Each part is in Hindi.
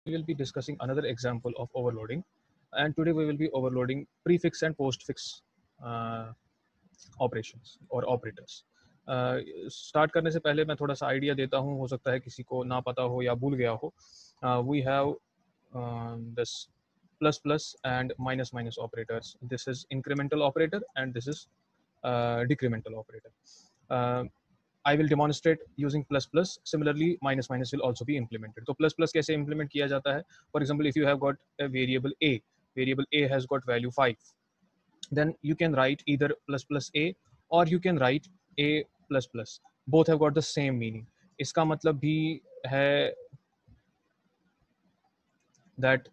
we will be discussing another example of overloading, and today we will be overloading prefix and postfix operations or operators. Start करने से पहले मैं थोड़ा सा आइडिया देता हूँ, हो सकता है किसी को ना पता हो या भूल गया हो. We have this plus plus and minus minus operators. This is incremental operator and this is decremental operator. I will demonstrate using plus plus. Similarly, minus minus will also be implemented. तो plus plus कैसे implement किया जाता है? For example, if you have got a variable A has got value 5, then you can write either plus plus A or you can write A plus plus. Both have got the same meaning. इसका मतलब भी है that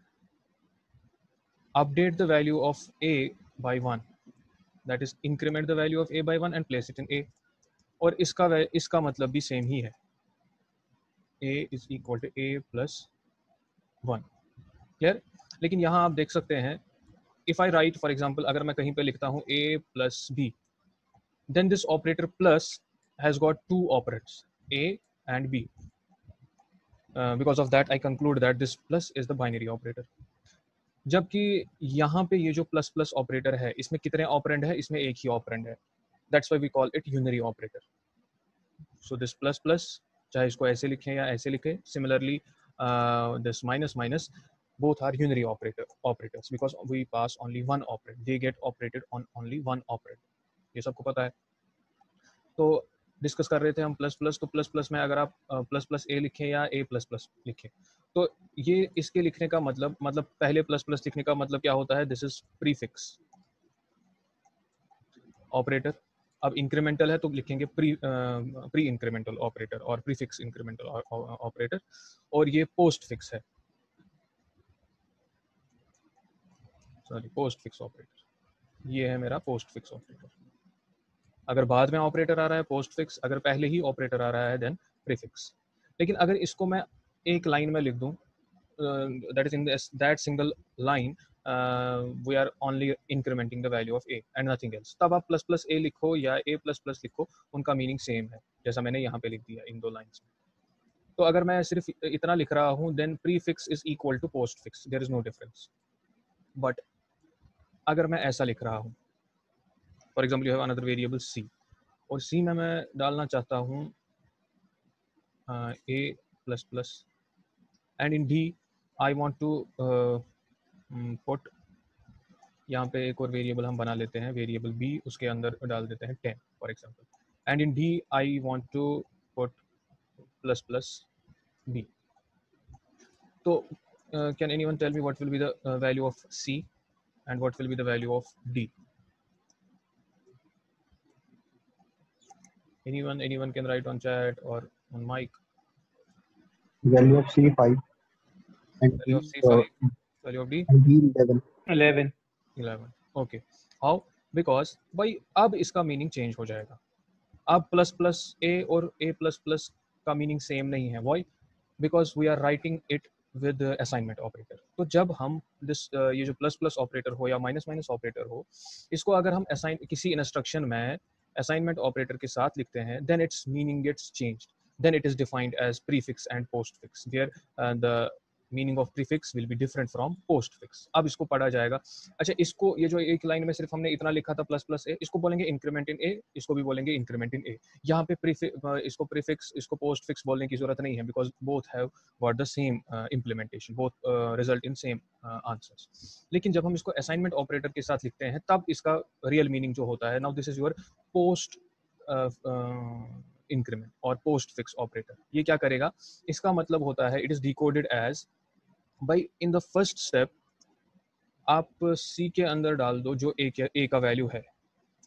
update the value of A by 1. That is increment the value of A by 1 and place it in A. और इसका मतलब भी सेम ही है. A is equal to A plus 1. Clear? लेकिन यहाँ आप देख सकते हैं, if I write for example, अगर मैं कहीं पे लिखता हूँ A plus B, then this operator plus has got two operands, A and B. Because of that I conclude that this plus is the binary operator. जबकि यहाँ पे ये जो प्लस प्लस ऑपरेटर है, इसमें कितने ऑपरेंड है? इसमें एक ही ऑपरेंड है. That's why we call it unary operator. So this plus plus, चाहे इसको ऐसे लिखें या ऐसे लिखें. Similarly, this minus minus, both are unary operators because we pass only one operand. They get operated on only one operand. ये सबको पता है. तो डिस्कस कर रहे थे हम प्लस प्लस. तो प्लस प्लस में अगर आप प्लस प्लस ए लिखें या ए प्लस प्लस लिखें, तो ये इसके लिखने का मतलब पहले प्लस प्लस लिखने का मतलब क्या होता है? This is prefix operator. अब इंक्रीमेंटल है तो लिखेंगे प्री इंक्रीमेंटल ऑपरेटर और प्रीफिक्स इंक्रीमेंटल ऑपरेटर. और ये पोस्ट फिक्स है, सॉरी पोस्ट फिक्स ऑपरेटर. ये है मेरा पोस्ट फिक्स ऑपरेटर. अगर बाद में ऑपरेटर आ रहा है पोस्ट फिक्स, अगर पहले ही ऑपरेटर आ रहा है देन प्रीफिक्स. लेकिन अगर इसको मैं एक लाइन में लिख दूं, that is in that single line we are only incrementing the value of a and nothing else, तब आप प्लस प्लस ए लिखो या ए प्लस प्लस लिखो, उनका मीनिंग सेम है, जैसा मैंने यहाँ पे लिख दिया इन दो लाइन्स में. तो अगर मैं सिर्फ इतना लिख रहा हूँ then prefix is equal to postfix, there is no difference. But अगर मैं ऐसा लिख रहा हूँ, for example you have another variable c, और सी में मैं डालना चाहता हूँ a plus plus, and in d I want to put, यहाँ पे एक और वेरिएबल हम बना लेते हैं, वेरिएबल बी, उसके अंदर डाल देते हैं 10 for example, and in d I want to put plus plus b. तो can anyone tell me what will be the value of c and what will be the value of D? Anyone can write on chat or on mic. Value of C 5 and value of C 5, value of D 11. Okay. How? Because by अब इसका मीनिंग चेंज हो जाएगा. अब प्लस प्लस A और A प्लस प्लस का मीनिंग सेम नहीं है. Why? Because we are writing it with assignment operator. तो जब हम ये जो प्लस प्लस ऑपरेटर हो या माइनस माइनस ऑपरेटर हो, इसको अगर हम किसी इंस्ट्रक्शन में असाइनमेंट ऑपरेटर के साथ लिखते हैं, then its meaning gets changed. Then it is defined as prefix and postfix, where the meaning of prefix will be different from postfix. अब इसको पढ़ा जाएगा. अच्छा, इसको ये जो एक लाइन में सिर्फ हमने इतना लिखा था प्लस प्लस ए, इसको बोलेंगे इंक्रीमेंट इन ए, इसको भी बोलेंगे इंक्रीमेंट इन ए. यहाँ पे इसको प्रीफिक्स, इसको पोस्टफिक्स बोलने की जरूरत नहीं है, because both have got the same implementation, both result in same answers. लेकिन जब हम इसको असाइनमेंट ऑपरेटर के साथ लिखते हैं, तब इसका रियल मीनिंग जो होता है, now this is your post increment और पोस्ट फिक्स ऑपरेटर. ये क्या करेगा? इसका मतलब होता है it is decoded as by in the first step आप सी के अंदर डाल दो जो ए का वैल्यू है,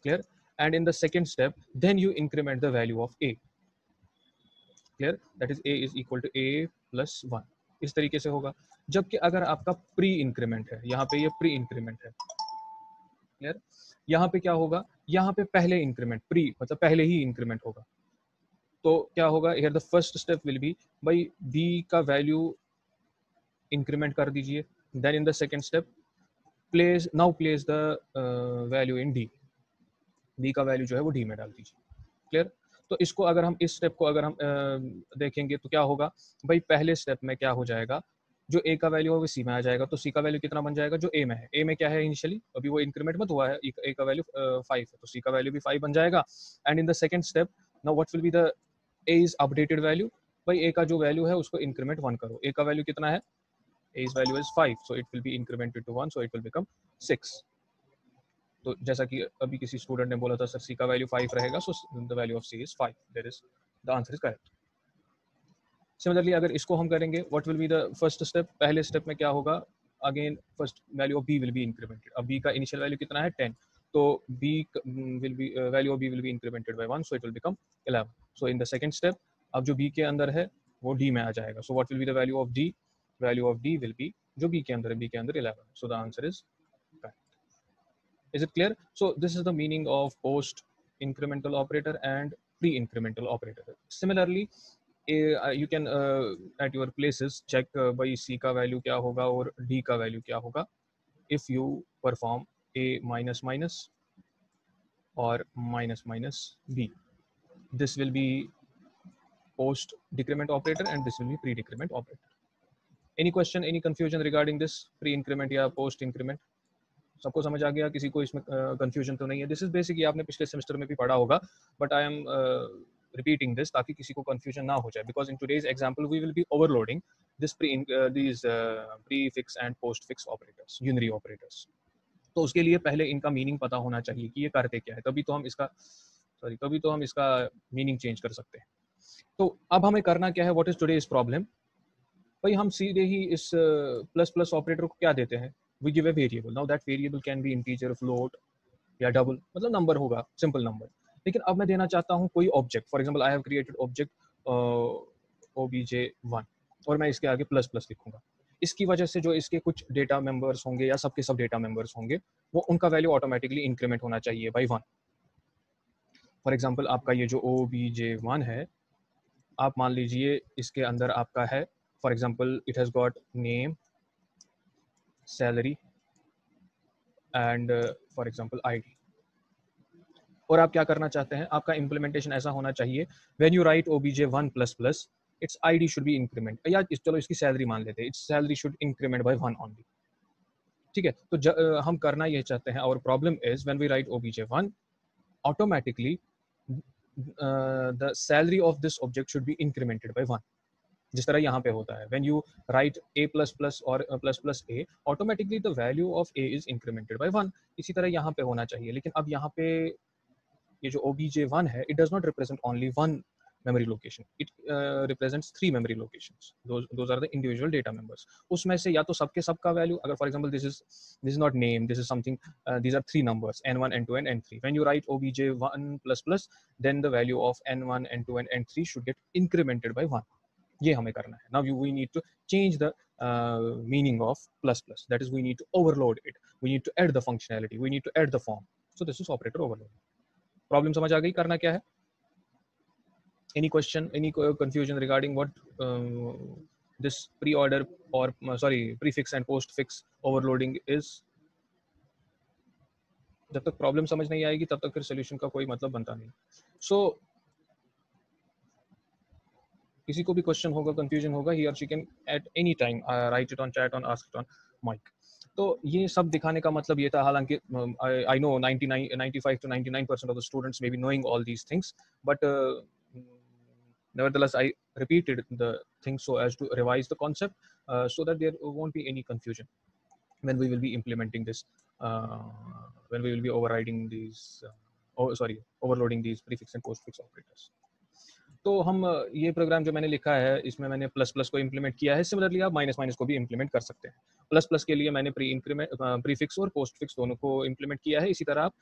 clear, and in the second step then you increment the value of A, clear, that is A is equal to A plus 1. इस तरीके से होगा. जबकि अगर आपका प्री इंक्रीमेंट है, यहाँ पे ये प्री इंक्रीमेंट है, क्लियर, यहाँ पे क्या होगा? यहाँ पे पहले इंक्रीमेंट, प्री मतलब पहले ही इंक्रीमेंट होगा. तो क्या होगा? Here the first step will be by B का वैल्यू इंक्रीमेंट कर दीजिए, then in the second step place the value in D, D का वैल्यू जो है वो डी में डाल दीजिए, क्लियर. तो इसको अगर हम इस स्टेप को अगर हम देखेंगे तो क्या होगा भाई? पहले स्टेप में क्या हो जाएगा? जो a का वैल्यू है वो c में आ जाएगा, तो c का वैल्यू कितना बन जाएगा जो a में है। a में क्या है इनिशियली, अभी वो इंक्रीमेंट मत हुआ है, a का वैल्यू 5 है, तो c का वैल्यू भी 5 बन जाएगा। And in the second step now what will be the a is updated value, भाई a का जो वैल्यू है उसको इंक्रीमेंट 1 करो। a का वैल्यू कितना है, a's value is 5, so it will be incremented to 1, so it will become 6। तो जैसा कि अभी किसी स्टूडेंट ने बोला था सर c का वैल्यू 5 रहेगा, so the value of c is 5, that is the answer is correct। Similarly अगर इसको हम करेंगे, what will be the first step, पहले स्टेप में क्या होगा, again first value of b will be incremented। अब b का इनिशियल वैल्यू कितना है 10, तो b will be value of b will be incremented by 1, so it will become 11। so in the second step अब जो b के अंदर है वो d में आ जाएगा, so what will be the value of d, value of d will be जो b के अंदर है, b के अंदर 11, so the answer is correct। is it clear? So this is the meaning of post incremental operator and pre incremental operator। similarly you can at your places check by c का वैल्यू क्या होगा और d का वैल्यू क्या होगा if you perform a minus minus or minus minus b, this will be post decrement operator and this will be pre decrement operator। any question, any confusion regarding this pre increment या post increment? सबको समझ आ गया, किसी को इसमें कंफ्यूजन तो नहीं है? दिस इज बेसिक, आपने पिछले सेमेस्टर में भी पढ़ा होगा, but I am repeating this ताकि किसी को कंफ्यूजन ना हो जाए, because in today's example we will be overloading this prefix and postfix operators, unary operators. तो उसके लिए पहले इनका मीनिंग पता होना चाहिए कि ये करते क्या है, तभी तो हम इसका मीनिंग चेंज कर सकते हैं। तो अब हमें करना क्या है, व्हाट इज टुडेज प्रॉब्लम, भाई हम सीधे ही इस प्लस प्लस ऑपरेटर को क्या देते हैं, we give a variable, now that variable can be integer, float या डबल, मतलब नंबर होगा, सिंपल नंबर। लेकिन अब मैं देना चाहता हूँ कोई object, for example I have created object obj1 और मैं इसके आगे प्लस प्लस लिखूंगा। इसकी वजह से जो इसके कुछ डेटा मेंबर्स होंगे या सबके सब डेटा मेंबर्स होंगे, वो उनका वैल्यू ऑटोमेटिकली इंक्रीमेंट होना चाहिए बाई 1। फॉर एग्जांपल आपका ये जो obj1 है, आप मान लीजिए इसके अंदर आपका है, for example it has got name, salary and for example ID. और आप क्या करना चाहते हैं, आपका इंप्लीमेंटेशन ऐसा होना चाहिए, when you write obj1 plus plus its ID should be increment, या चलो इसकी सैलरी मान लेते हैं, its salary should increment by 1 only. ठीक है, तो हम करना ये चाहते हैं, और problem is when we write obj1 automatically the salary of this object should be incremented by 1, जिस तरह यहाँ पे होता है, when you write a plus plus और plus plus a, automatically the value of a is incremented by 1। इसी तरह यहाँ पे होना चाहिए, लेकिन अब यहाँ पे ये जो obj1 है, it does not represent only one memory location, it represents 3 memory locations, those are the individual data members। उसमें से या तो सबके सबका वैल्यू, अगर for example this is not name, this is something, these are 3 numbers n1 n2 and n3, when you write obj1 plus plus then the value of n1 n2 and n3 should get incremented by 1। ये हमें करना है। now we need to change the meaning of plus plus, that is we need to overload it, we need to add the functionality, we need to add the form, so this is operator overload। Problem समझ आ गई, करना क्या है? Any question, any confusion regarding what this preorder और prefix and postfix overloading is? जब तक प्रॉब्लम समझ नहीं आएगी तब तक फिर सोल्यूशन का कोई मतलब बनता नहीं। सो किसी को भी क्वेश्चन होगा, कंफ्यूजन होगा, ही और she can at any time write it on chat, on ask it on mic. तो ये सब दिखाने का मतलब ये था, हालांकि I know 95 to 99% of the students may be knowing all these things, but nevertheless I repeated the things so as to revise the concept, so that there won't be any confusion when we will be implementing this, when we will be overriding these overloading these prefix and postfix operators। तो हम ये प्रोग्राम जो मैंने लिखा है, इसमें मैंने प्लस प्लस को इम्प्लीमेंट किया है, सिमिलरली आप माइनस माइनस को भी इम्प्लीमेंट कर सकते हैं। प्लस प्लस के लिए मैंने प्रीफिक्स और पोस्टफिक्स दोनों को इम्प्लीमेंट किया है, इसी तरह आप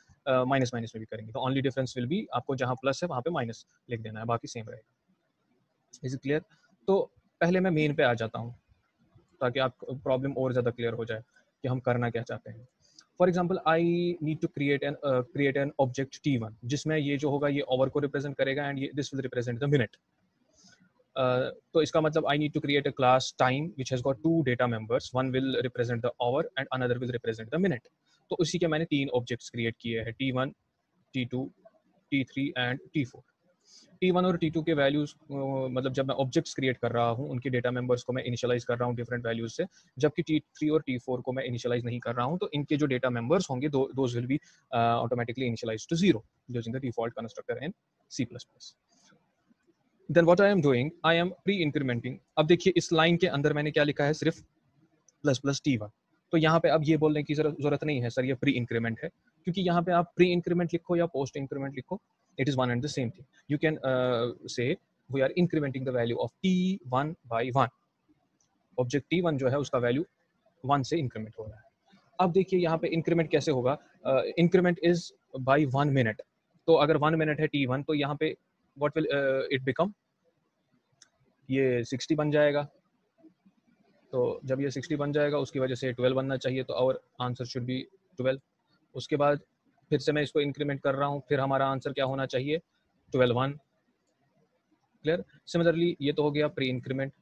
माइनस माइनस में भी करेंगे, तो ओनली डिफरेंस विल बी आपको जहाँ प्लस है वहाँ पे माइनस लिख देना है, बाकी सेम रहेगा। Is it clear? तो पहले मैं मेन पे आ जाता हूँ ताकि आप प्रॉब्लम और ज़्यादा क्लियर हो जाए कि हम करना क्या चाहते हैं। For example I need to create an object t1, जिसमें ये जो होगा ये ओवर को रिप्रेजेंट करेगा एंड ये this will represent the minute. तो इसका मतलब I need to create a class time which has got 2 data members, one will represent the hour and another will represent the minute. तो उसी के मैंने 3 ऑब्जेक्ट्स क्रिएट किए हैं, t1 t2 t3 and t4। T1 और T2 के वैल्यूज मतलब जब मैं ऑब्जेक्ट्स क्रिएट कर रहा हूँ उनके डेटा मेंबर्स को मैं इनिशियलाइज कर रहा हूँ डिफरेंट वैल्यूज से, जबकि T3 और T4 को मैं इनिशियलाइज नहीं कर रहा हूँ, तो इनके जो डेटा मेंबर्स होंगे those will be automatically initialize to 0 using the default constructor in C++. Then what I am doing, I am pre incrementing. अब देखिए इस लाइन के अंदर मैंने क्या लिखा है, सिर्फ प्लस प्लस T1. तो यहाँ पे अब ये बोलने की जरूरत नहीं है सर ये प्री इंक्रीमेंट है, क्योंकि यहाँ पे आप प्री इंक्रीमेंट लिखो या पोस्ट इंक्रीमेंट लिखो, it is one and the same thing. You can say we are incrementing the value of T1 by 1. Object T1 जो है उसका वैल्यू 1 से इंक्रीमेंट हो रहा है. अब देखिए यहाँ पे इंक्रीमेंट कैसे होगा, इंक्रीमेंट इज बाय 1 मिनट. तो अगर 1 मिनट है T1 तो यहाँ पे व्हाट विल इट बिकम, ये 60 बन जाएगा. तो जब ये 60 बन जाएगा उसकी वजह से 12 बनना चाहिए, तो आवर आंसर शुड बी 12. उसके बाद फिर से मैं इसको इंक्रीमेंट कर रहा हूँ, फिर हमारा आंसर क्या होना चाहिए, 12 1. क्लियर. सिमिलरली ये तो हो गया प्री इंक्रीमेंट.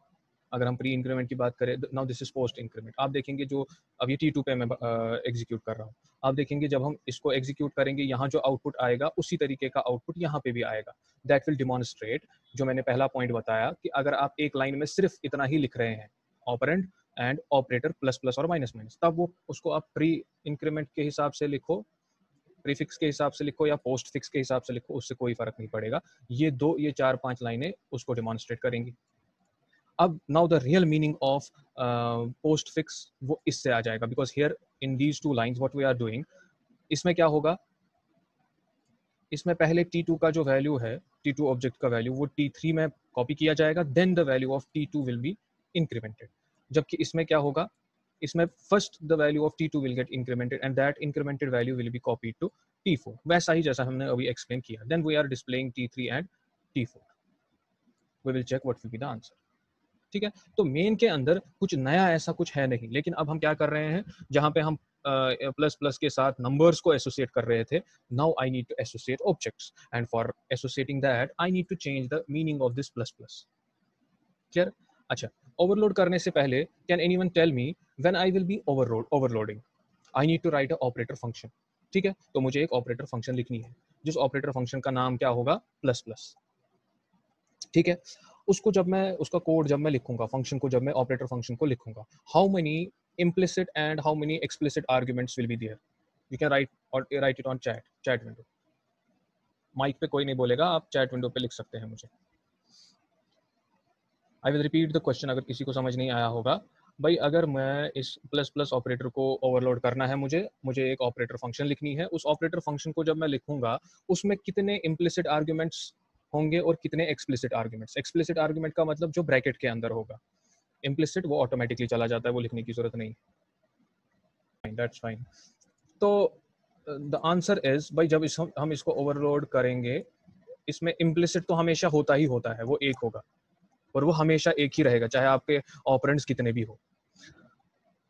अगर हम प्री इंक्रीमेंट की बात करें, now this is post increment. आप देखेंगे जो अब ये T2 पे मैं एग्जीक्यूट कर रहा हूँ, आप देखेंगे जब हम इसको एग्जीक्यूट करेंगे यहाँ जो आउटपुट आएगा उसी तरीके का आउटपुट यहाँ पे भी आएगा. दैट विल डिमॉन्स्ट्रेट जो मैंने पहला पॉइंट बताया कि अगर आप एक लाइन में सिर्फ इतना ही लिख रहे हैं, operand and operator plus plus और माइनस माइनस, तब वो उसको आप प्री इंक्रीमेंट के हिसाब से लिखो, प्रीफिक्स के हिसाब से लिखो या पोस्ट फिक्स के हिसाब से लिखो, उससे कोई फर्क नहीं पड़ेगा. ये 4-5 लाइनें उसको डिमॉन्स्ट्रेट करेंगी. अब now the real meaning of postfix वो इससे आ जाएगा, because here in these 2 lines what we are doing, इसमें क्या होगा, इसमें पहले T2 का जो वैल्यू है, T2 ऑब्जेक्ट का वैल्यू वो T3 में कॉपी किया जाएगा, then the value of T2 will be incremented. जबकि इसमें क्या होगा, इसमें first the value of T2 will get incremented and that incremented value will be copied to T4. वैसा ही जैसा हमने अभी एक्सप्लेन किया. Then we are displaying T3 and T4. We will check what will be the answer. ठीक है. तो मेन के अंदर कुछ नया ऐसा कुछ है नहीं, लेकिन अब हम क्या कर रहे हैं, जहां पे हम प्लस प्लस के साथ नंबर्स को एसोसिएट कर रहे थे, now I need to associate objects, and for associating that I need to change the meaning of this plus plus. Clear. अच्छा, ओवरलोड करने से पहले can anyone tell me when I will be overloading, I need to write a operator function. ठीक है, तो मुझे एक ऑपरेटर फंक्शन लिखनी है, जिस ऑपरेटर फंक्शन का नाम क्या होगा, प्लस प्लस. ठीक है. उसको जब मैं उसका कोड जब मैं लिखूंगा, फंक्शन को जब मैं ऑपरेटर फंक्शन को लिखूंगा, how many implicit and how many explicit arguments will be there, you can write it on chat window. Mic पे कोई नहीं बोलेगा, आप चैट विंडो पे लिख सकते हैं मुझे. I will repeat the question अगर किसी को समझ नहीं आया होगा. भाई अगर मैं इस प्लस प्लस ऑपरेटर को ओवरलोड करना है, मुझे एक ऑपरेटर फंक्शन लिखनी है. उस ऑपरेटर फंक्शन को जब मैं लिखूंगा उसमें कितने implicit arguments होंगे और कितने एक्सप्लिसिट आर्ग्यूमेंट्स. एक्सप्लिसिट आर्ग्यूमेंट का मतलब जो ब्रैकेट के अंदर होगा, इम्प्लिसिट वो ऑटोमेटिकली चला जाता है, वो लिखने की जरूरत नहीं. That's fine. तो द आंसर इज, भाई जब हम इसको ओवरलोड करेंगे, इसमें इम्प्लिसिट तो हमेशा होता ही होता है, वो एक होगा और वो हमेशा एक ही रहेगा, चाहे आपके ऑपरेंड्स कितने भी हो.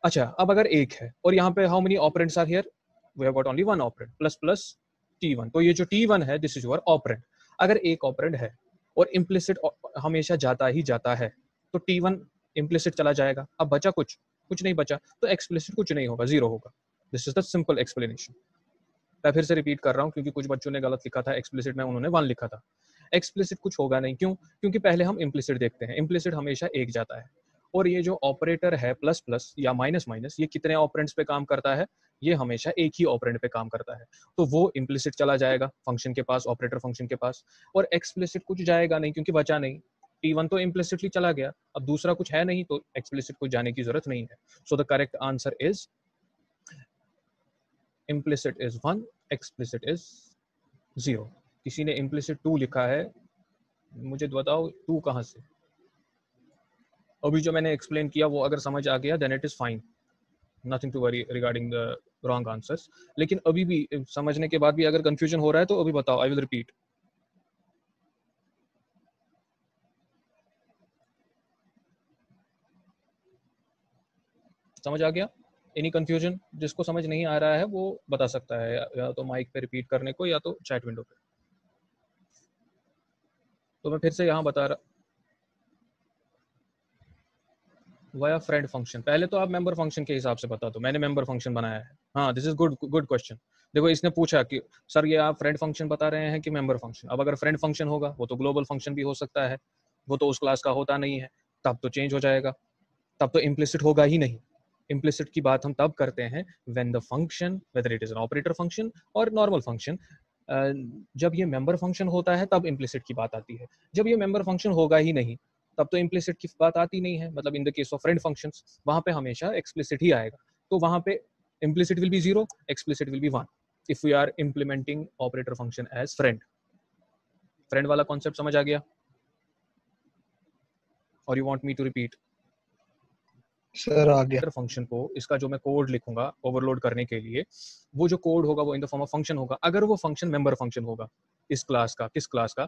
अच्छा, अब अगर एक है और यहाँ पे how many operands are here, we have got only one operand, plus plus T1. तो ये जो T1 है, दिस इज योर ऑपरेंड. अगर एक ऑपरेंड है और इम्प्लिसिट हमेशा जाता ही जाता है, तो T1 इम्प्लिसिट चला जाएगा. अब बचा कुछ नहीं बचा, तो एक्सप्लिसिट कुछ नहीं होगा, 0 होगा. This is the simple explanation. मैं फिर से रिपीट कर रहा हूँ क्योंकि कुछ बच्चों ने गलत लिखा था, एक्सप्लिसिट में उन्होंने 1 लिखा था. एक्सप्लिसिट कुछ होगा नहीं. क्यों? क्योंकि पहले हम इम्प्लिसिट देखते हैं. इम्प्लिसिट हमेशा एक जाता है, और ये जो ऑपरेटर है प्लस प्लस या माइनस माइनस, ये कितने ऑपरेंड्स पे काम करता है, ये हमेशा एक ही ऑपरेंड पे काम करता है. तो वो इम्प्लिसिट चला जाएगा फंक्शन के पास, ऑपरेटर फंक्शन के पास, और एक्सप्लिसिट कुछ जाएगा नहीं क्योंकि बचा नहीं. T1 तो इम्प्लिसिटली चला गया, अब दूसरा कुछ है नहीं, तो एक्सप्लिसिट को जाने की जरूरत नहीं है. So the correct answer is implicit is 1, explicit is 0. किसी ने implicit 2 लिखा है, मुझे बताओ 2 कहाँ से. अभी जो मैंने एक्सप्लेन किया वो अगर समझ आ गया, then it is fine, nothing to worry regarding the wrong answers. लेकिन अभी भी समझने के बाद भी अगर confusion हो रहा है तो अभी बताओ, I will repeat. समझ आ गया? Any confusion? जिसको समझ नहीं आ रहा है वो बता सकता है, या तो माइक पे रिपीट करने को या तो चैट विंडो पे. तो मैं फिर से यहाँ बता रहा, वाया फ्रेंड फंक्शन। पहले तो आप मेंबर फंक्शन के हिसाब से बता दो, मैंने मेंबर फंक्शन बनाया है। हाँ, दिस इज गुड क्वेश्चन। देखो इसने पूछा कि सर ये आप फ्रेंड फंक्शन बता रहे हैं कि मेंबर फंक्शन। अब अगर फ्रेंड फंक्शन होगा वो तो ग्लोबल फंक्शन भी हो सकता है, वो तो उस क्लास का होता नहीं है, तब तो चेंज हो जाएगा, तब तो इम्प्लिसिट होगा ही नहीं। इम्प्लिसिट की बात हम तब करते हैं when the function, whether it is an operator function और नॉर्मल फंक्शन, जब ये मेंबर फंक्शन होता है तब इम्प्लिसिट की बात आती है। जब ये मेंबर फंक्शन होगा ही नहीं तब तो इम्प्लिसिट की बात आती नहीं है। मतलब in the case of friend functions वहां पे हमेशा एक्सप्लिसिट ही आएगा, तो वहां पे implicit will be 0, explicit will be 1 if we are implementing operator function as friend. Friend वाला कॉन्सेप्ट समझ आ गया, और you want me to repeat? Sir आ गया। फंक्शन को, इसका जो मैं कोड लिखूंगा ओवरलोड करने के लिए, वो जो कोड होगा वो in the form of function होगा। अगर वो फंक्शन मेंबर फंक्शन होगा इस क्लास का, किस क्लास का?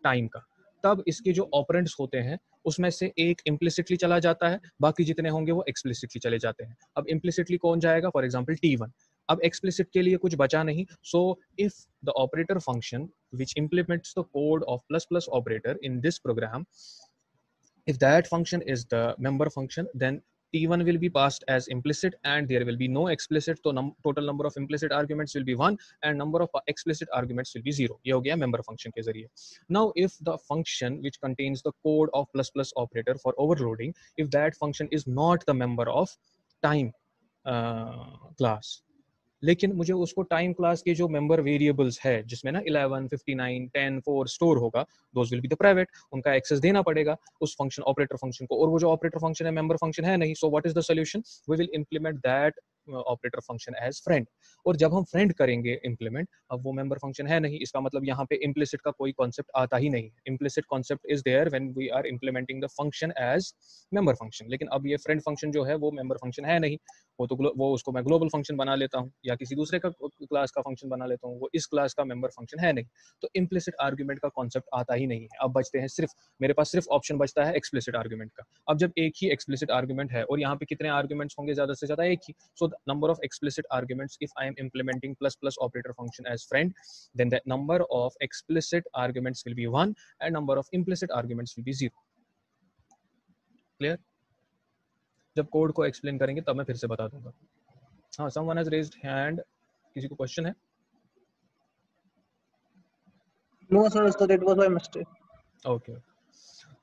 टाइम का, तब इसके जो ऑपरेंड्स होते हैं उसमें से एक इम्प्लिसिटली चला जाता है, बाकी जितने होंगे वो एक्सप्लिसिटली चले जाते हैं। अब इम्प्लिसिटली कौन जाएगा? For example T1। अब एक्सप्लिसिट के लिए कुछ बचा नहीं, so if the operator function which implements the code of plus plus operator in this program, if that function is the member function, then T1 will be passed as implicit and there will be no explicit, so total number of implicit arguments will be 1 and number of explicit arguments will be 0. ये हो गया member function के जरिए। Now if the function which contains the code of plus plus operator for overloading, if that function is not the member of time class, लेकिन मुझे उसको टाइम क्लास के जो मेंबर वेरिएबल्स है जिसमें ना 11, 59, 10, 4 स्टोर होगा, those will be the private, उनका एक्सेस देना पड़ेगा उस फंक्शन ऑपरेटर फंक्शन को, और वो जो ऑपरेटर फंक्शन है मेंबर फंक्शन है नहीं। So what is the solution? We will implement that operator function as friend. और जब हम फ्रेंड करेंगे इंप्लीमेंट, अब वो मेंबर फंक्शन है नहीं, इसका मतलब यहाँ पे इम्प्लिसिट का कोई कॉन्सेप्ट आता ही नहीं है। Implicit concept is there when we are implementing the function as member function. लेकिन अब ये फ्रेंड फंक्शन जो है वो मेंबर फंक्शन है नहीं, वो तो वो उसको मैं ग्लोबल फंक्शन बना लेता हूँ या किसी दूसरे का क्लास का फंक्शन बना लेता हूँ, वो इस क्लास का मेंबर फंक्शन है नहीं, तो इम्प्लिसिट आर्ग्यूमेंट का कॉन्सेप्ट आता ही नहीं है। अब बचते हैं सिर्फ, मेरे पास सिर्फ ऑप्शन बचता है एक्सप्लिसिट आर्ग्यूमेंट का। अब जब एक ही एक्सप्लिसिट आर्ग्यूमेंट है और यहाँ पे कितने आर्ग्यूमेंट्स होंगे? ज्यादा से ज्यादा एक ही। So the number of explicit arguments if I am implementing plus plus operator function as friend, then the number of explicit arguments will be 1 and number of implicit arguments will be 0. Clear? जब कोड को एक्सप्लेन करेंगे तब मैं फिर से बता दूंगा। हाँ, someone has raised hand, किसी को क्वेश्चन है? No sir, so that was my mistake. Okay,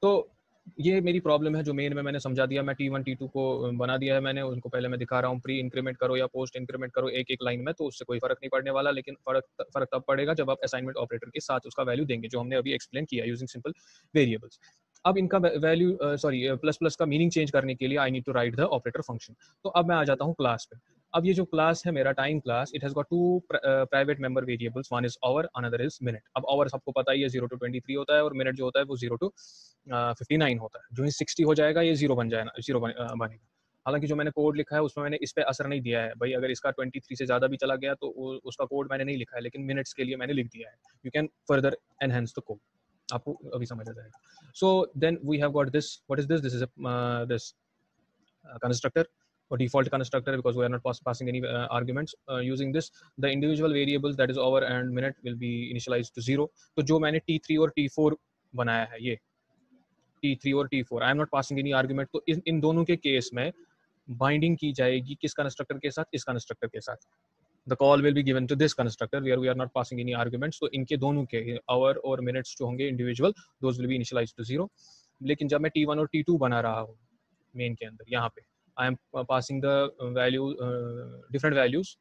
तो ये मेरी प्रॉब्लम है जो मेन में मैंने समझा दिया। मैं T1 T2 को बना दिया है मैंने, उनको पहले मैं दिखा रहा हूँ। प्री इंक्रीमेंट करो या पोस्ट इंक्रीमेंट करो एक एक लाइन में, तो उससे कोई फर्क नहीं पड़ने वाला, लेकिन फर्क तब पड़ेगा जब आप असाइनमेंट ऑपरेटर के साथ उसका वैल्यू देंगे, जो हमने अभी एक्सप्लेन किया यूजिंग सिंपल वेरिएबल्स। अब इनका वैल्यू प्लस प्लस का मीनिंग चेंज करने के लिए I need to write the operator function. तो अब मैं आ जाता हूँ क्लास पे। अब ये जो क्लास है मेरा time class, it has got two private member variables, one is hour, another is minute. अब आवर सबको पता ही है 0 to 23 होता है, और मिनट जो होता है वो 0 to 59 होता है। जो ही 60 हो जाएगा ये 0 बन जाएगा, 0 बनेगा। हालांकि जो मैंने कोड लिखा है उसमें मैंने इस पे असर नहीं दिया है भाई, अगर इसका 23 से ज्यादा भी चला गया तो उसका कोड मैंने नहीं लिखा है, लेकिन मिनट्स के लिए मैंने लिख दिया है। You can further enhance the code, आपको अभी समझ आ जाएगा। So then we have got this, what is this? This is this constructor or default constructor, because we are not passing any arguments. Using this, the individual variables that is hour and minute will be initialized to 0. तो जो मैंने T3 और T4 बनाया है, ये T3 और T4, I am not passing any argument, तो इन दोनों के केस में बाइंडिंग की जाएगी किस कंस्ट्रक्टर के साथ? इस कंस्ट्रक्टर के साथ। The call will be given to this constructor where we are not passing any arguments. तो इनके दोनों के hour और minutes जो होंगे individual, those will be initialized to 0. लेकिन जब मैं T1 और T2 बना रहा हूँ मेन के अंदर, यहाँ पे I am passing the value different values.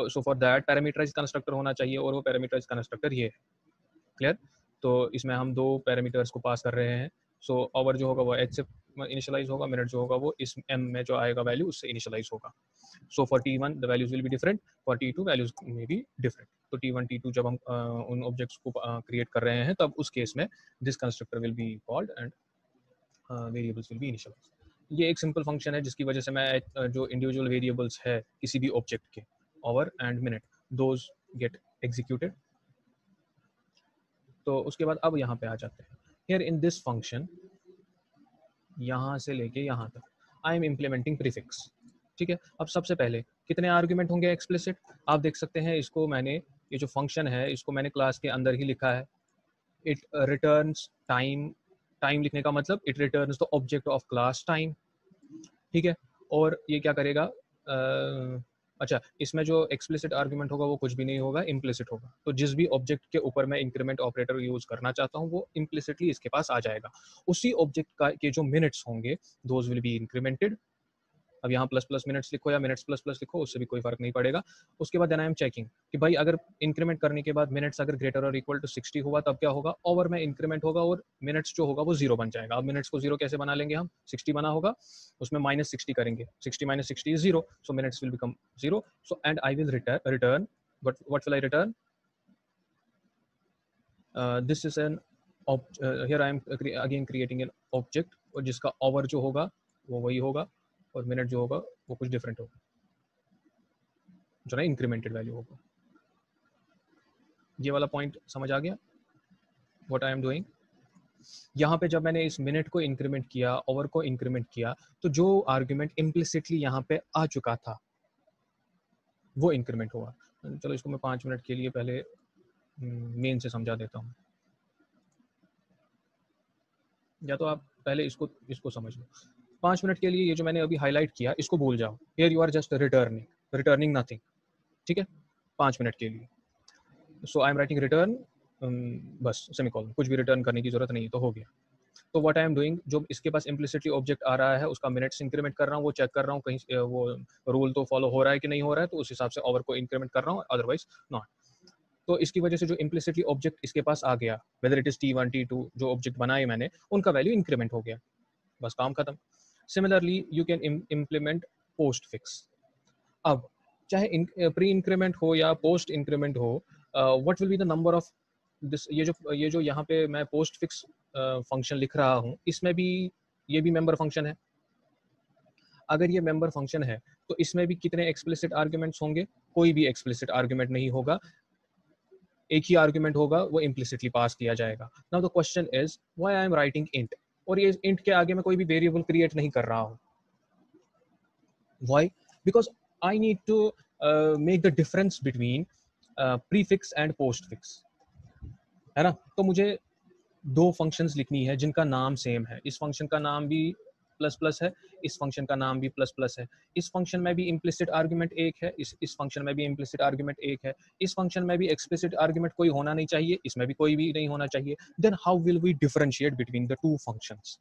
So for that parameterized constructor होना चाहिए, और वो parameterized constructor ये है। क्लियर? तो इसमें हम दो पैरामीटर्स को पास कर रहे हैं। सो आवर जो होगा वो h से इनिशियलाइज होगा, मिनट जो होगा वो इस m में जो आएगा वैल्यू उससे इनिशियलाइज होगा। So for T1 the values will be different, for T2 values में भी डिफरेंट। तो T1 T2 जब हम उन ऑब्जेक्ट्स को क्रिएट कर रहे हैं, तब उस केस में this constructor will be called and variables will be initialise. ये एक सिंपल फंक्शन है जिसकी वजह से मैं जो इंडिविजुअल वेरिएबल्स है किसी भी ऑब्जेक्ट के, hour and minute, those get executed. तो उसके बाद अब यहाँ पे आ जाते हैं। हियर इन दिस फंक्शन, यहाँ से लेके यहाँ तक आई एम इम्प्लीमेंटिंग प्रीफिक्स। ठीक है, अब सबसे पहले कितने आर्ग्यूमेंट होंगे एक्सप्लिसिट? आप देख सकते हैं इसको मैंने, ये जो फंक्शन है इसको मैंने क्लास के अंदर ही लिखा है। इट रिटर्न्स टाइम, टाइम लिखने का मतलब it returns the object of class time. ठीक है। और ये क्या करेगा, अच्छा इसमें जो एक्सप्लिसिट आर्गुमेंट होगा वो कुछ भी नहीं होगा, इम्प्लिसिट होगा। तो जिस भी ऑब्जेक्ट के ऊपर मैं इंक्रीमेंट ऑपरेटर यूज करना चाहता हूँ वो इम्प्लिसिटली इसके पास आ जाएगा। उसी ऑब्जेक्ट का के जो मिनट्स होंगे दोज विल बी इंक्रीमेंटेड। अब यहाँ प्लस प्लस मिनट्स लिखो या मिनट्स प्लस प्लस लिखो, उससे भी कोई फर्क नहीं पड़ेगा। उसके बाद देन आई एम चेकिंग कि भाई अगर इंक्रीमेंट करने के बाद मिनट्स अगर ग्रेटर और इक्वल टू 60 हुआ तब क्या होगा, ओवर में इंक्रीमेंट होगा और मिनट्स जो होगा वो जीरो बन जाएगा। अब मिनट्स को जीरो कैसे बना लेंगे हम, 60 बना होगा उसमें माइनस 60 करेंगे, 60 minus 60 is zero, so minutes will become zero. So and I will return what will I return? This is an here I am again creating an object और जिसका ओवर जो होगा वो वही होगा और मिनट जो होगा वो कुछ डिफरेंट होगा, जो ना इंक्रीमेंटेड वैल्यू होगा। ये वाला पॉइंट समझ आ गया व्हाट आई एम डूइंग। यहाँ पे जब मैंने इस मिनट को इंक्रीमेंट किया, ओवर को इंक्रीमेंट किया, तो जो आर्ग्यूमेंट इम्प्लिसिटली यहाँ पे आ चुका था वो इंक्रीमेंट हुआ। चलो इसको मैं 5 मिनट के लिए पहले मेन से समझा देता हूँ, या तो आप पहले इसको समझ लो। 5 मिनट के लिए ये जो मैंने अभी हाईलाइट किया इसको भूल जाओ, here you are just returning nothing, ठीक है 5 मिनट के लिए। So I am writing return, बस सेमीकोलन, कुछ भी रिटर्न करने की जरूरत नहीं, तो हो गया। तो व्हाट आई एम डूइंग, जो इसके पास इम्प्लिसिटली ऑब्जेक्ट आ रहा है उसका मिनट्स इंक्रीमेंट कर रहा हूँ, वो चेक कर रहा हूँ कहीं वो रूल तो फॉलो हो रहा है कि नहीं हो रहा है, तो उस हिसाब से ओवर को इंक्रीमेंट कर रहा हूँ, अदरवाइज नॉट। तो इसकी वजह से जो इम्प्लिसिटली ऑब्जेक्ट इसके पास आ गया, whether it is T1 T2, जो ऑब्जेक्ट बनाए मैंने उनका वैल्यू इंक्रीमेंट हो गया, बस काम खत्म। Similarly you can implement post fix. अब चाहे प्री इंक्रीमेंट हो या पोस्ट इंक्रीमेंट हो, what will be the number of this, ये जो यहाँ पे मैं पोस्ट फिक्स फंक्शन लिख रहा हूँ, इसमें भी ये भी मेंबर फंक्शन है। अगर ये मेंबर फंक्शन है तो इसमें भी कितने एक्सप्लिसिट आर्ग्यूमेंट्स होंगे, कोई भी एक्सप्लिसिट आर्ग्यूमेंट नहीं होगा, एक ही आर्ग्यूमेंट होगा, वो इम्प्लिसिटली पास किया जाएगा। Now the question is why I am writing int, और ये इंट के आगे मैं कोई भी वेरिएबल क्रिएट नहीं कर रहा हूँ। Why? Because I need to make the difference between prefix and postfix, है ना। तो मुझे दो फंक्शंस लिखनी है जिनका नाम सेम है, इस फंक्शन का नाम भी प्लस प्लस है, इस फंक्शन का नाम भी प्लस प्लस है, इस फंक्शन में भी इम्प्लिसिट आर्गुमेंट एक है, इस फंक्शन में भी इम्प्लिसिट आर्गुमेंट एक है, इस फंक्शन में भी एक्सप्लिसिट आर्गुमेंट कोई होना नहीं चाहिए, इसमें भी कोई भी नहीं होना चाहिए। Then how will we differentiate between the two functions,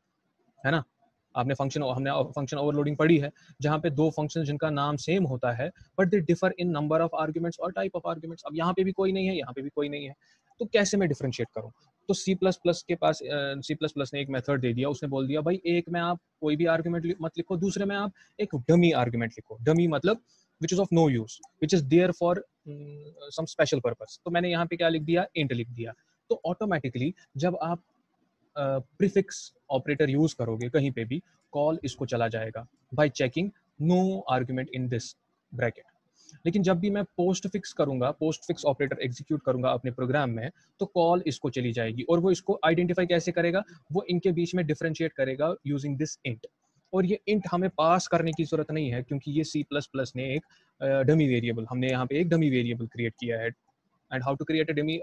है ना। हमने फंक्शन ओवरलोडिंग पढ़ी है, जहाँ पे दो फंक्शन जिनका नाम सेम होता है but they differ in number of arguments और टाइप ऑफ आर्ग्यूमेंट्स। अब यहाँ पे भी कोई नहीं है, यहाँ पे भी कोई नहीं है, तो कैसे मैं डिफरेंशिएट करूँ। तो C++ के पास C++ ने एक मेथड दे दिया, उसने बोल दिया भाई एक में आप कोई भी आर्ग्यूमेंट मत लिखो, दूसरे में आप एक डमी आर्ग्यूमेंट लिखो। डमी मतलब which is of no use, which is there for some special purpose. तो मैंने यहाँ पे क्या लिख दिया, इंट लिख दिया। तो ऑटोमेटिकली जब आप प्रीफिक्स ऑपरेटर यूज करोगे कहीं पे भी, कॉल इसको चला जाएगा by checking no argument in this bracket. लेकिन जब भी मैं पोस्ट फिक्स करूंगा, पोस्ट फिक्स ऑपरेटर एग्जीक्यूट करूंगा अपने प्रोग्राम में, तो कॉल इसको चली जाएगी और वो इसको आइडेंटिफाई कैसे करेगा, वो इनके बीच में डिफरेंशिएट करेगा यूजिंग दिस इंट। और ये इंट हमें पास करने की जरूरत नहीं है क्योंकि ये C++ ने एक डमी वेरिएबल, हमने यहाँ पे एक डमी वेरिएबल क्रिएट किया है। and how to create a dummy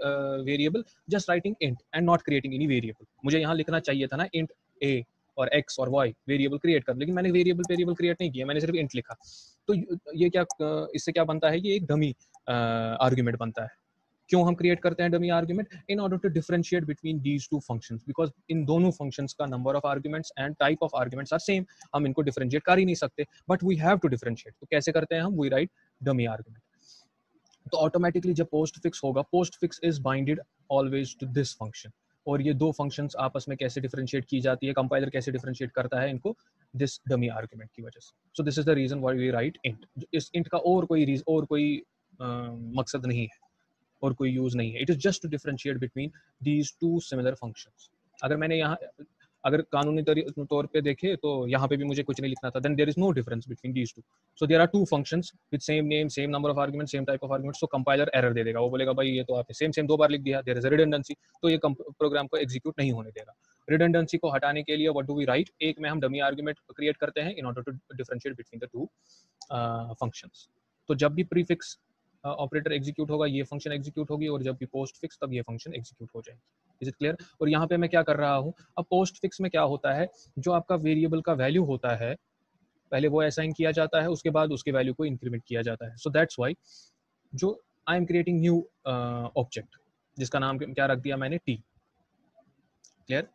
variable, just writing int and not creating any variable। मुझे यहाँ लिखना चाहिए था ना int a और x और y वेरिएबल क्रिएट कर, लेकिन मैंने वेरिएबल क्रिएट नहीं किया, मैंने सिर्फ int लिखा। तो ये क्या इससे क्या बनता है, ये एक डमी आर्ग्यूमेंट बनता है। क्यों हम क्रिएट करते हैं dummy argument? In order to differentiate between these two functions, because इन दोनों फंक्शंस का number of arguments and type of arguments are same, हम इनको डिफरेंशिएट कर ही नहीं सकते, but we have to differentiate. तो कैसे करते हैं हम, वी राइट डमी आर्ग्यूमेंट। तो ऑटोमेटिकली जब पोस्ट फिक्स होगा, postfix is binded always to this function. और ये दो फंक्शंस आपस में कैसे डिफरेंशिएट की जाती है, कंपाइलर कैसे डिफरेंशिएट करता है इनको, दिस डमी आर्गुमेंट की वजह से। So this is the reason why we write int. इस इंट का और कोई मकसद नहीं है और कोई यूज नहीं है, it is just to differentiate between these two similar functions. अगर मैंने यहाँ अगर कानूनी तौर पे देखे तो यहाँ पे भी मुझे कुछ नहीं लिखना था, then there is no difference between these two. So there are two functions with same name, same number of argument, same type of argument. So compiler error दे देगा, वो बोलेगा भाई ये तो आपने सेम दो बार लिख दिया, देयर इज रिडंडेंसी, तो ये प्रोग्राम को एग्जीक्यूट नहीं होने देगा। रिडंडेंसी को हटाने के लिए व्हाट डू वी राइट, एक में हम डमी आर्गुमेंट क्रिएट करते हैं in order to differentiate between the two functions. तो जब भी प्रीफिक्स ऑपरेटर एग्जीक्यूट होगा ये फंक्शन एग्जीक्यूट होगी, और जब भी पोस्ट फिक्स तब ये फंक्शन एग्जीक्यूट हो जाएगी। Is it clear? और यहाँ पे मैं क्या कर रहा हूँ, अब पोस्ट फिक्स में क्या होता है, जो आपका वेरिएबल का वैल्यू होता है पहले वो असाइन किया जाता है, उसके बाद उसके वैल्यू को इंक्रीमेंट किया जाता है. सो दैट्स वाई जो I am creating new object जिसका नाम क्या रख दिया मैंने, टी. क्लियर?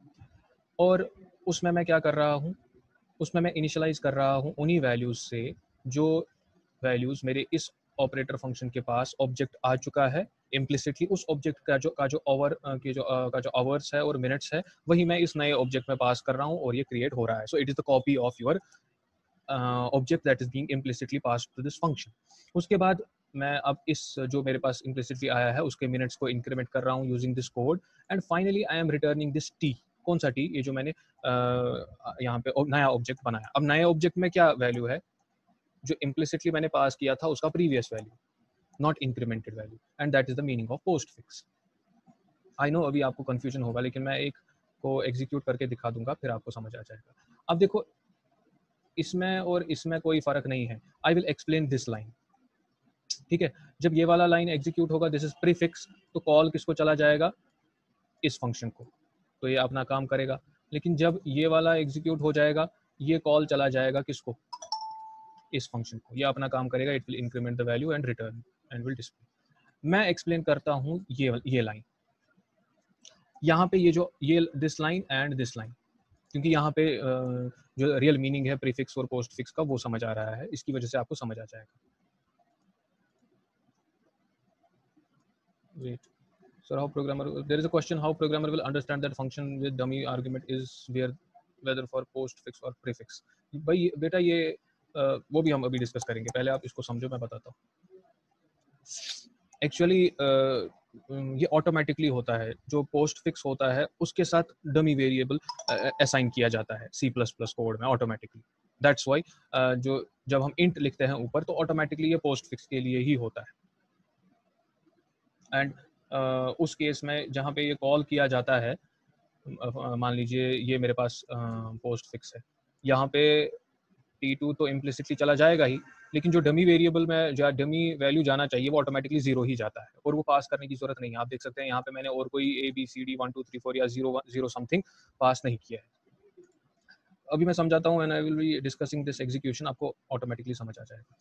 और उसमें मैं क्या कर रहा हूँ, उसमें मैं इनिशियलाइज कर रहा हूँ उन्हीं वैल्यूज से जो वैल्यूज मेरे इस ऑपरेटर फंक्शन के पास ऑब्जेक्ट आ चुका है इम्प्लिसिटली. उस ऑब्जेक्ट का जो ओवर का जो आवर्स है और मिनट्स है वही मैं इस नए ऑब्जेक्ट में पास कर रहा हूँ और ये क्रिएट हो रहा है. So it is the copy of your object that is being implicitly passed to this function. उसके बाद मैं अब इस जो मेरे पास इम्प्लिसिटली आया है उसके मिनट्स को इंक्रीमेंट कर रहा हूँ using this code. And finally I am returning this T. कौन सा टी? ये जो मैंने यहाँ पे नया ऑब्जेक्ट बनाया. अब नए ऑब्जेक्ट में क्या वैल्यू है? जो इम्प्लिसिटली मैंने पास किया था उसका previous value, not incremented value. And that is the meaning of post fix. I know अभी आपको कंफ्यूजन होगा, लेकिन मैं एक को एग्जीक्यूट करके दिखा दूंगा, फिर आपको समझ आ जाएगा. अब देखो, इसमें और इसमें कोई फर्क नहीं है. I will explain this line. ठीक है, जब ये वाला लाइन एग्जीक्यूट होगा, दिस इज प्रीफिक्स, तो कॉल किसको चला जाएगा? इस फंक्शन को. तो ये अपना काम करेगा. लेकिन जब ये वाला एग्जीक्यूट हो जाएगा, ये कॉल चला जाएगा किसको? इस फंक्शन को. ये अपना काम करेगा. It will increment the value and return and will display. मैं एक्सप्लेन करता हूँ ये लाइन. यहाँ पे ये जो ये this line and this line, क्योंकि यहाँ पे जो रियल मीनिंग है प्रीफिक्स और पोस्ट फिक्स का वो समझ आ रहा है, इसकी वजह से आपको समझ आ जाएगा. Wait. So how programmer, there is a question how programmer will understand that function with dummy argument is whether for postfix or prefix. भाई बेटा ये वो भी हम अभी डिस्कस करेंगे, पहले आप इसको समझो, मैं बताता हूँ. एक्चुअली ये ऑटोमेटिकली होता है. जो पोस्ट फिक्स होता है उसके साथ डमी वेरिएबल असाइन किया जाता है C++ कोड में ऑटोमेटिकली. दैट्स वाई जो जब हम इंट लिखते हैं ऊपर तो ऑटोमेटिकली ये पोस्ट फिक्स के लिए ही होता है. एंड उस केस में जहाँ पे ये कॉल किया जाता है, मान लीजिए ये मेरे पास पोस्ट फिक्स है, यहाँ पे T2 तो इम्प्लिसिटली चला जाएगा ही, लेकिन जो डमी वेरिएबल में जो डमी वैल्यू जाना चाहिए वो ऑटोमेटिकली 0 ही जाता है और वो पास करने की जरूरत नहीं है. आप देख सकते हैं यहाँ पे मैंने और कोई ABCD 1 2 3 4 या 0 समथिंग पास नहीं किया है. अभी मैं समझाता हूँ, and I will be discussing this execution, आपको ऑटोमेटिकली समझ आ जाएगा.